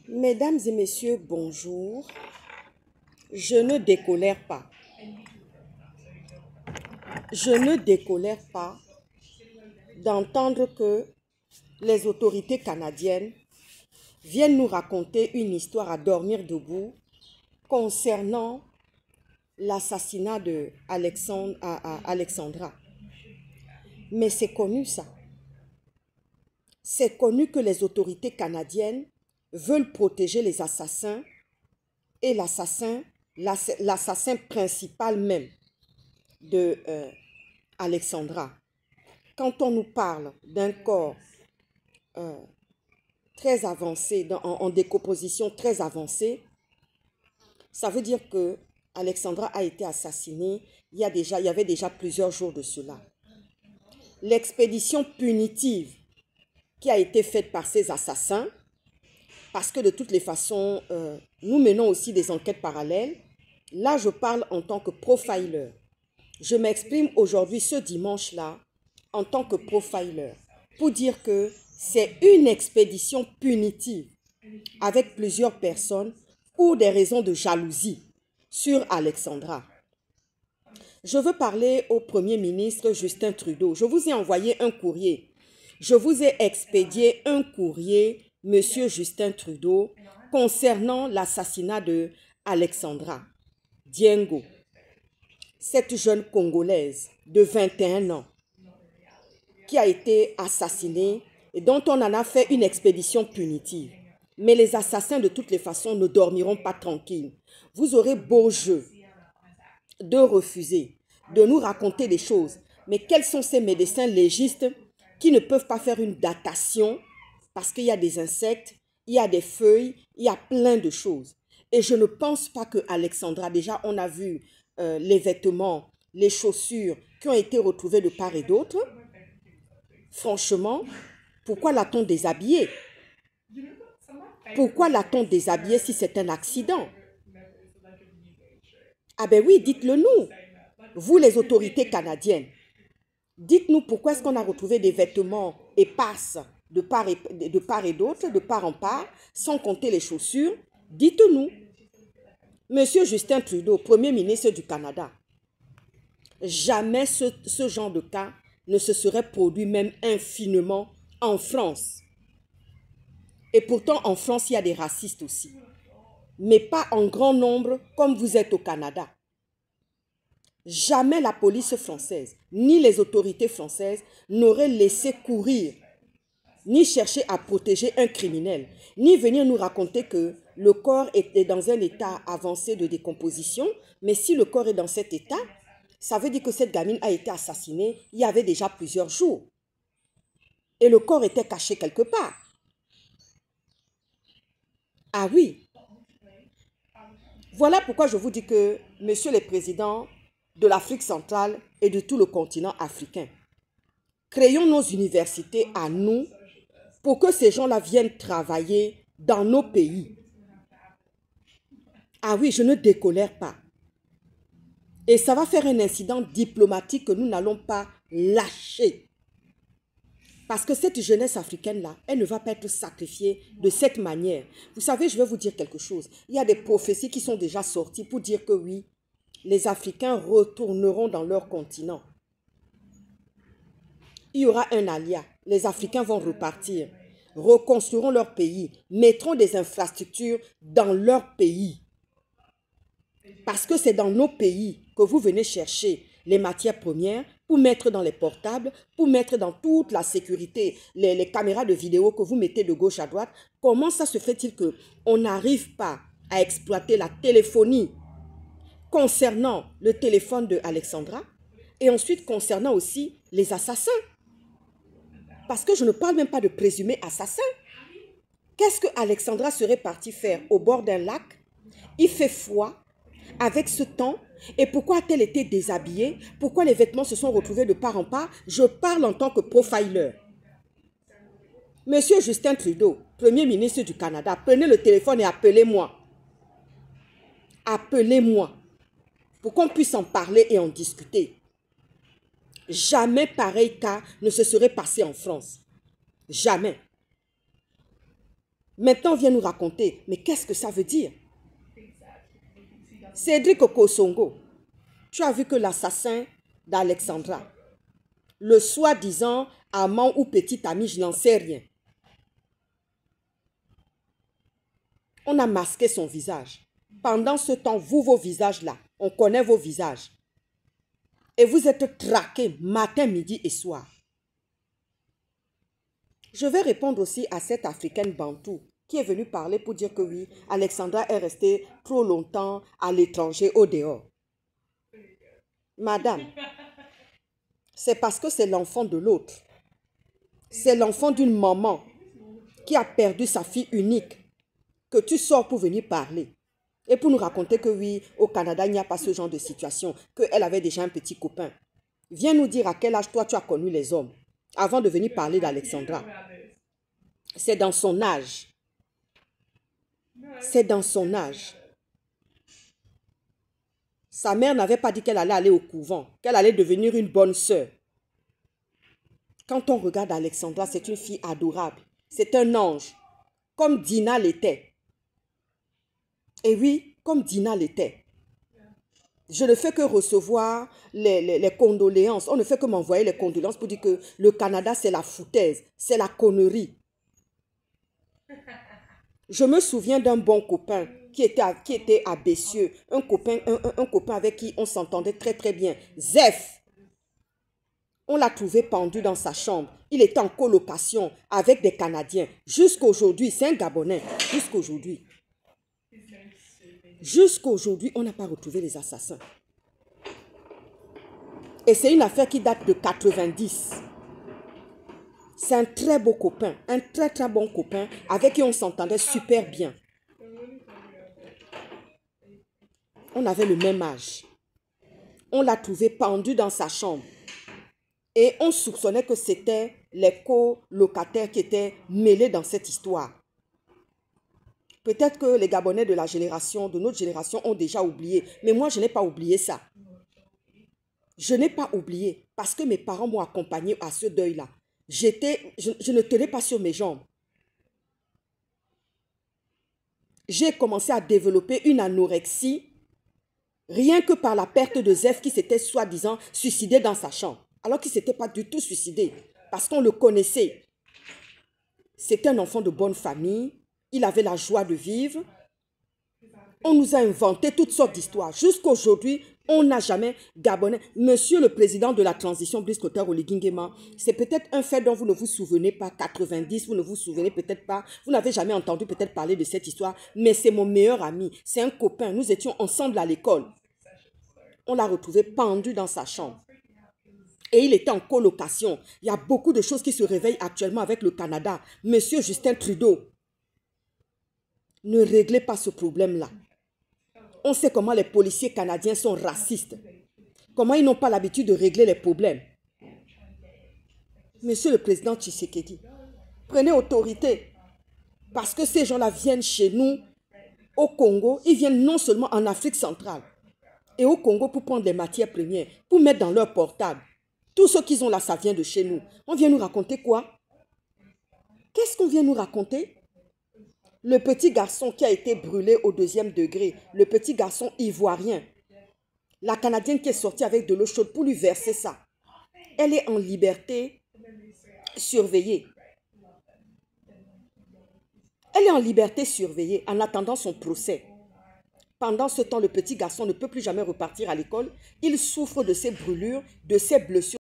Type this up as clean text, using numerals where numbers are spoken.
Mesdames et messieurs, bonjour. Je ne décolère pas. Je ne décolère pas d'entendre que les autorités canadiennes viennent nous raconter une histoire à dormir debout concernant l'assassinat de Alexandra. Mais c'est connu ça. C'est connu que les autorités canadiennes veulent protéger les assassins et l'assassin principal même de Alexandra. Quand on nous parle d'un corps très avancé, en décomposition très avancée, ça veut dire que Alexandra a été assassinée il y avait déjà plusieurs jours de cela. L'expédition punitive qui a été faite par ces assassins, parce que de toutes les façons, nous menons aussi des enquêtes parallèles. Là, je parle en tant que profiler. Je m'exprime aujourd'hui, ce dimanche-là, en tant que profiler, pour dire que c'est une expédition punitive avec plusieurs personnes pour des raisons de jalousie sur Alexandra. Je veux parler au Premier ministre Justin Trudeau. Je vous ai envoyé un courrier. Je vous ai expédié un courrier, Monsieur Justin Trudeau, concernant l'assassinat de Alexandra Diengo, cette jeune Congolaise de 21 ans qui a été assassinée et dont on en a fait une expédition punitive. Mais les assassins, de toutes les façons, ne dormiront pas tranquilles. Vous aurez beau jeu de refuser, de nous raconter des choses. Mais quels sont ces médecins légistes qui ne peuvent pas faire une datation parce qu'il y a des insectes, il y a des feuilles, il y a plein de choses. Et je ne pense pas que Alexandra, déjà on a vu les vêtements, les chaussures qui ont été retrouvées de part et d'autre. Franchement, pourquoi l'a-t-on déshabillée? Pourquoi l'a-t-on déshabillée si c'est un accident? Ah ben oui, dites-le nous, vous les autorités canadiennes. Dites-nous pourquoi est-ce qu'on a retrouvé des vêtements épars de part et d'autre, de part en part, sans compter les chaussures. Dites-nous. Monsieur Justin Trudeau, Premier ministre du Canada, jamais ce genre de cas ne se serait produit même infiniment en France. Et pourtant, en France, il y a des racistes aussi. Mais pas en grand nombre comme vous êtes au Canada. Jamais la police française, ni les autorités françaises n'auraient laissé courir, ni chercher à protéger un criminel, ni venir nous raconter que le corps est dans un état avancé de décomposition. Mais si le corps est dans cet état, ça veut dire que cette gamine a été assassinée il y avait déjà plusieurs jours. Et le corps était caché quelque part. Ah oui. Voilà pourquoi je vous dis que, monsieur le président de l'Afrique centrale et de tout le continent africain, créons nos universités à nous pour que ces gens-là viennent travailler dans nos pays. Ah oui, je ne décolère pas. Et ça va faire un incident diplomatique que nous n'allons pas lâcher. Parce que cette jeunesse africaine-là, elle ne va pas être sacrifiée de cette manière. Vous savez, je vais vous dire quelque chose. Il y a des prophéties qui sont déjà sorties pour dire que oui, les Africains retourneront dans leur continent. Il y aura un alia. Les Africains vont repartir, reconstruiront leur pays, mettront des infrastructures dans leur pays. Parce que c'est dans nos pays que vous venez chercher les matières premières pour mettre dans les portables, pour mettre dans toute la sécurité, les caméras de vidéo que vous mettez de gauche à droite. Comment ça se fait-il qu'on n'arrive pas à exploiter la téléphonie concernant le téléphone de Alexandra et ensuite concernant aussi les assassins? Parce que je ne parle même pas de présumés assassins. Qu'est-ce que Alexandra serait partie faire au bord d'un lac? Il fait froid. Avec ce temps, et pourquoi a-t-elle été déshabillée? Pourquoi les vêtements se sont retrouvés de part en part? Je parle en tant que profiler. Monsieur Justin Trudeau, Premier ministre du Canada, prenez le téléphone et appelez-moi. Appelez-moi pour qu'on puisse en parler et en discuter. Jamais pareil cas ne se serait passé en France. Jamais. Maintenant, on vient nous raconter, mais qu'est-ce que ça veut dire? Cédric Okosongo, tu as vu que l'assassin d'Alexandra, le soi-disant amant ou petit ami, je n'en sais rien. On a masqué son visage. Pendant ce temps, vous, vos visages-là, on connaît vos visages. Et vous êtes traqués matin, midi et soir. Je vais répondre aussi à cette Africaine Bantou qui est venue parler pour dire que oui, Alexandra est restée trop longtemps à l'étranger, au dehors. Madame, c'est parce que c'est l'enfant de l'autre. C'est l'enfant d'une maman qui a perdu sa fille unique que tu sors pour venir parler. Et pour nous raconter que oui, au Canada, il n'y a pas ce genre de situation, qu'elle avait déjà un petit copain. Viens nous dire à quel âge toi tu as connu les hommes avant de venir parler d'Alexandra. C'est dans son âge. C'est dans son âge. Sa mère n'avait pas dit qu'elle allait aller au couvent, qu'elle allait devenir une bonne sœur. Quand on regarde Alexandra, c'est une fille adorable. C'est un ange, comme Dina l'était. Et oui, comme Dina l'était. Je ne fais que recevoir les condoléances. On ne fait que m'envoyer les condoléances pour dire que le Canada, c'est la foutaise, c'est la connerie. Je me souviens d'un bon copain qui était à Bessieux, un copain avec qui on s'entendait très très bien, Zef. On l'a trouvé pendu dans sa chambre. Il était en colocation avec des Canadiens. Jusqu'aujourd'hui, c'est un Gabonais. Jusqu'aujourd'hui. Jusqu'aujourd'hui, on n'a pas retrouvé les assassins. Et c'est une affaire qui date de 90. C'est un très beau copain, un très très bon copain avec qui on s'entendait super bien. On avait le même âge. On l'a trouvé pendu dans sa chambre. Et on soupçonnait que c'était les colocataires qui étaient mêlés dans cette histoire. Peut-être que les Gabonais de notre génération ont déjà oublié. Mais moi, je n'ai pas oublié ça. Je n'ai pas oublié parce que mes parents m'ont accompagné à ce deuil-là. Je ne tenais pas sur mes jambes. J'ai commencé à développer une anorexie rien que par la perte de Zef qui s'était soi-disant suicidé dans sa chambre. Alors qu'il ne s'était pas du tout suicidé parce qu'on le connaissait. C'était un enfant de bonne famille. Il avait la joie de vivre. On nous a inventé toutes sortes d'histoires. Jusqu'aujourd'hui, on n'a jamais Gabonais. Monsieur le président de la transition, Brice Clotaire Oligui Nguema, c'est peut-être un fait dont vous ne vous souvenez pas, 90, vous ne vous souvenez peut-être pas, vous n'avez jamais entendu peut-être parler de cette histoire, mais c'est mon meilleur ami, c'est un copain, nous étions ensemble à l'école. On l'a retrouvé pendu dans sa chambre. Et il était en colocation. Il y a beaucoup de choses qui se réveillent actuellement avec le Canada. Monsieur Justin Trudeau, ne réglez pas ce problème-là. On sait comment les policiers canadiens sont racistes. Comment ils n'ont pas l'habitude de régler les problèmes. Monsieur le président Tshisekedi, prenez autorité. Parce que ces gens-là viennent chez nous, au Congo. Ils viennent non seulement en Afrique centrale et au Congo pour prendre des matières premières, pour mettre dans leur portable. Tout ce qu'ils ont là, ça vient de chez nous. On vient nous raconter quoi? Qu'est-ce qu'on vient nous raconter? Le petit garçon qui a été brûlé au 2e degré, le petit garçon ivoirien, la Canadienne qui est sortie avec de l'eau chaude pour lui verser ça. Elle est en liberté surveillée. Elle est en liberté surveillée en attendant son procès. Pendant ce temps, le petit garçon ne peut plus jamais repartir à l'école. Il souffre de ses brûlures, de ses blessures.